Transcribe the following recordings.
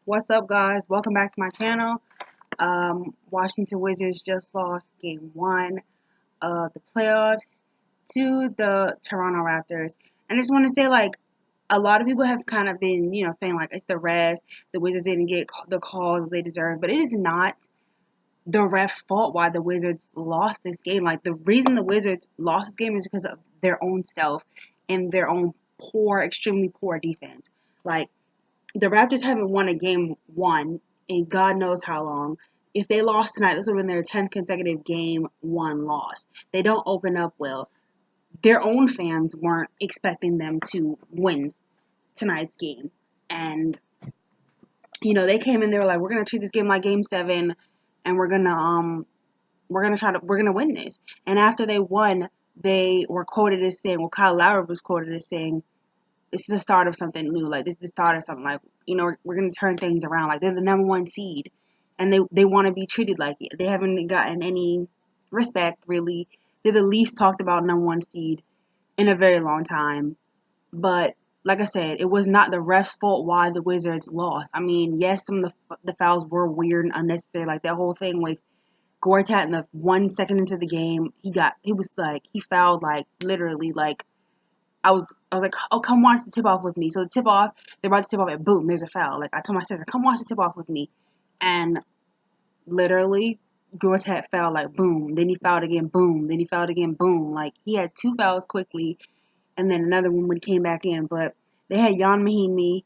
What's up, guys? Welcome back to my channel. Washington Wizards just lost game one of the playoffs to the Toronto Raptors. And I just want to say, a lot of people have kind of been, saying, it's the refs. The Wizards didn't get the calls they deserve. But it is not the refs' fault why the Wizards lost this game. Like, the reason the Wizards lost this game is because of their own self and their own extremely poor defense. Like, the Raptors haven't won a game one in God knows how long. If they lost tonight, this would have been their 10th consecutive game one loss. They don't open up well. Their own fans weren't expecting them to win tonight's game. And, they came in, they were like, we're gonna treat this game like game seven and we're gonna win this. And after they won, they were quoted as saying, well, Kyle Lowry was quoted as saying, this is the start of something new. Like, this is the start of something. Like, we're going to turn things around. Like, they're the number one seed. And they want to be treated like it. They haven't gotten any respect, really. They're the least talked about number one seed in a very long time. But, like I said, it was not the ref's fault why the Wizards lost. I mean, yes, some of the fouls were weird and unnecessary. Like, that whole thing with Gortat in the 1 second into the game, he fouled, literally, I was like, oh, come watch the tip off with me. So the tip off, they're about to tip off, and boom, there's a foul. Like, I told my sister, come watch the tip off with me. And literally, Gortat fouled, like, boom. Then he fouled again, boom. Then he fouled again, boom. Like, he had two fouls quickly, and then another one when he came back in. But they had Jan Mahinmi,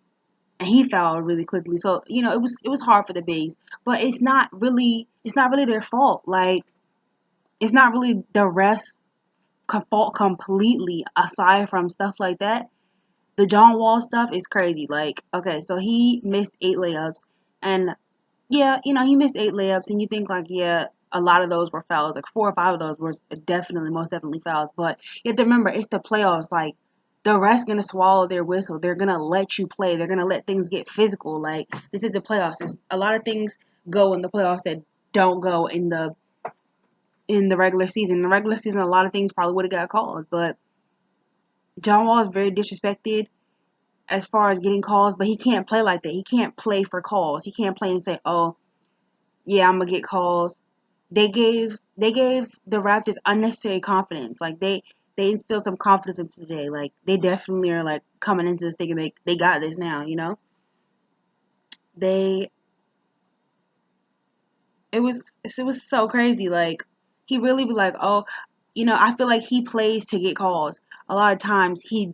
and he fouled really quickly. So, it was hard for the bigs. But it's not really their fault. Like, it's not really the refs' fault completely, aside from stuff like that. The John Wall stuff is crazy. Like, okay, so he missed 8 layups, and yeah, he missed 8 layups, and you think like, yeah, a lot of those were fouls. Like 4 or 5 of those were most definitely fouls. But you have to remember, it's the playoffs. Like, the refs gonna swallow their whistle. They're gonna let you play. They're gonna let things get physical. Like, this is the playoffs. A lot of things go in the playoffs that don't go in the regular season. In the regular season, a lot of things probably would have got called, but John Wall is very disrespected as far as getting calls, but he can't play like that. He can't play for calls. He can't play and say, "Oh, yeah, I'm gonna get calls." They gave the Raptors unnecessary confidence. Like, they instilled some confidence into today. Like, they definitely are, like, coming into this thinking they got this now. They it was so crazy. Like, he really be like, oh, I feel like he plays to get calls. A lot of times he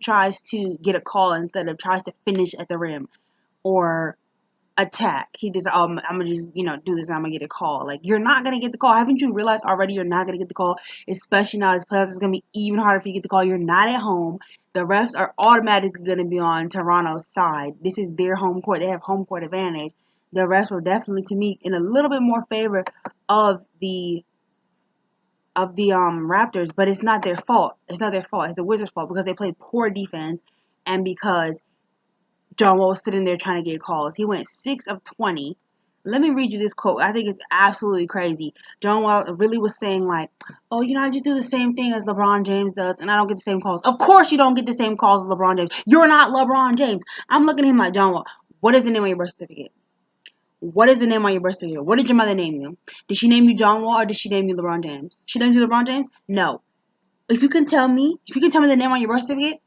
tries to get a call instead of tries to finish at the rim or attack. He just, oh, I'm gonna just, do this and I'm gonna get a call. Like, you're not gonna get the call. Haven't you realized already you're not gonna get the call? Especially now, this playoffs is gonna be even harder for you to get the call. You're not at home. The refs are automatically gonna be on Toronto's side. This is their home court. They have home court advantage. The refs were definitely, to me, in a little bit more favor of the Raptors, but it's not their fault. It's not their fault. It's the Wizards' fault because they played poor defense and because John Wall was sitting there trying to get calls. He went 6 of 20. Let me read you this quote. I think it's absolutely crazy. John Wall really was saying, like, oh, I just do the same thing as LeBron James does, and I don't get the same calls. Of course you don't get the same calls as LeBron James. You're not LeBron James. I'm looking at him like, John Wall, what is the name of your birth certificate? What is the name on your birth certificate? What did your mother name you? Did she name you John Wall or did she name you LeBron James? She named you LeBron James? No. If you can tell me the name on your birth certificate,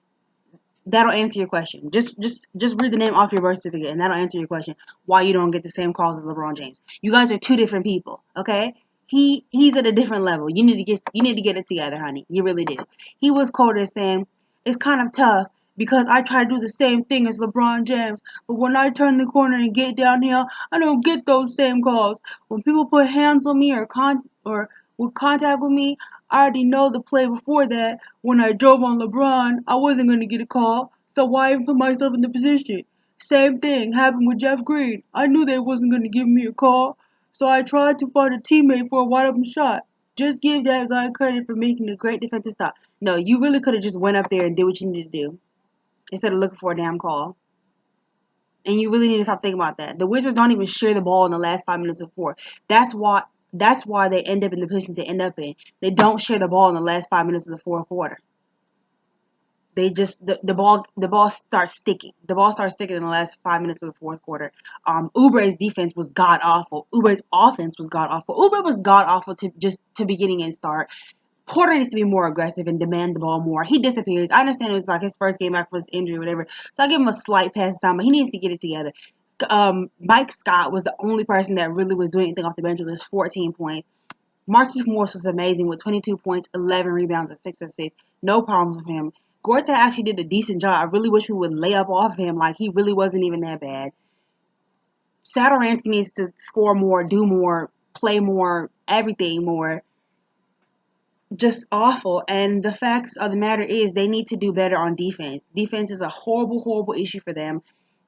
that'll answer your question. Just read the name off your birth certificate, and that'll answer your question. Why you don't get the same calls as LeBron James? You guys are two different people, okay? He's at a different level. You need to get it together, honey. You really did. He was quoted as saying, "It's kind of tough because I try to do the same thing as LeBron James, but when I turn the corner and get downhill, I don't get those same calls. When people put hands on me or would contact with me, I already know the play before that. When I drove on LeBron, I wasn't going to get a call, so why even put myself in the position? Same thing happened with Jeff Green. I knew they wasn't going to give me a call, so I tried to find a teammate for a wide open shot. Just give that guy credit for making a great defensive stop." No, you really could have just went up there and did what you needed to do instead of looking for a damn call. And you really need to stop thinking about that. The Wizards don't even share the ball in the last 5 minutes of the fourth. That's why they end up in the position they end up in. They don't share the ball in the last 5 minutes of the fourth quarter. the ball starts sticking. The ball starts sticking in the last 5 minutes of the fourth quarter. Oubre's defense was god awful. Oubre's offense was god awful. Oubre was god awful to beginning and start. Porter needs to be more aggressive and demand the ball more. He disappears. I understand it was like his first game after his injury or whatever, so I give him a slight pass time, but he needs to get it together. Mike Scott was the only person that really was doing anything off the bench with his 14 points. Markieff Morris was amazing with 22 points, 11 rebounds, and 6 assists. No problems with him. Gortat actually did a decent job. I really wish we would lay up off him. Like, he really wasn't even that bad. Satoransky needs to score more, do more, play more, everything more. Just awful. And the facts of the matter is they need to do better on defense. Defense is a horrible, horrible issue for them.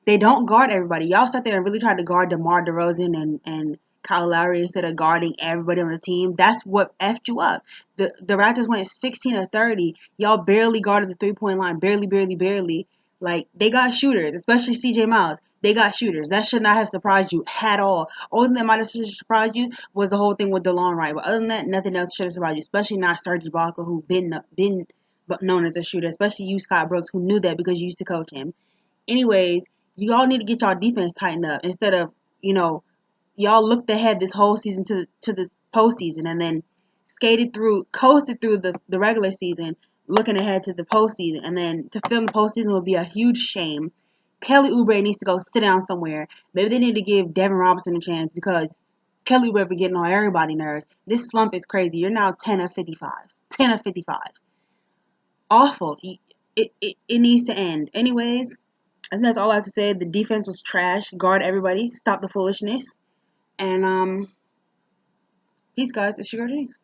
They don't guard everybody. Y'all sat there and really tried to guard DeMar DeRozan and Kyle Lowry instead of guarding everybody on the team. That's what effed you up. The Raptors went 16 of 30. Y'all barely guarded the 3-point line. Barely, barely, barely. Like, they got shooters, especially CJ Miles. They got shooters. That should not have surprised you at all. Only thing that might have surprised you was the whole thing with DeLon Wright. But other than that, nothing else should have surprised you, especially not Serge Ibaka, who been known as a shooter, especially you, Scott Brooks, who knew that because you used to coach him. Anyways, you all need to get y'all defense tightened up instead of, y'all looked ahead this whole season to this postseason and then coasted through the regular season, looking ahead to the postseason, and then to film the postseason would be a huge shame. Kelly Oubre needs to go sit down somewhere. Maybe they need to give Devin Robinson a chance because Kelly Oubre be getting on everybody's nerves. This slump is crazy. You're now 10 of 55. 10 of 55. Awful. It needs to end. Anyways, I think that's all I have to say. The defense was trash. Guard everybody. Stop the foolishness. And peace, guys. It's your girl Janice.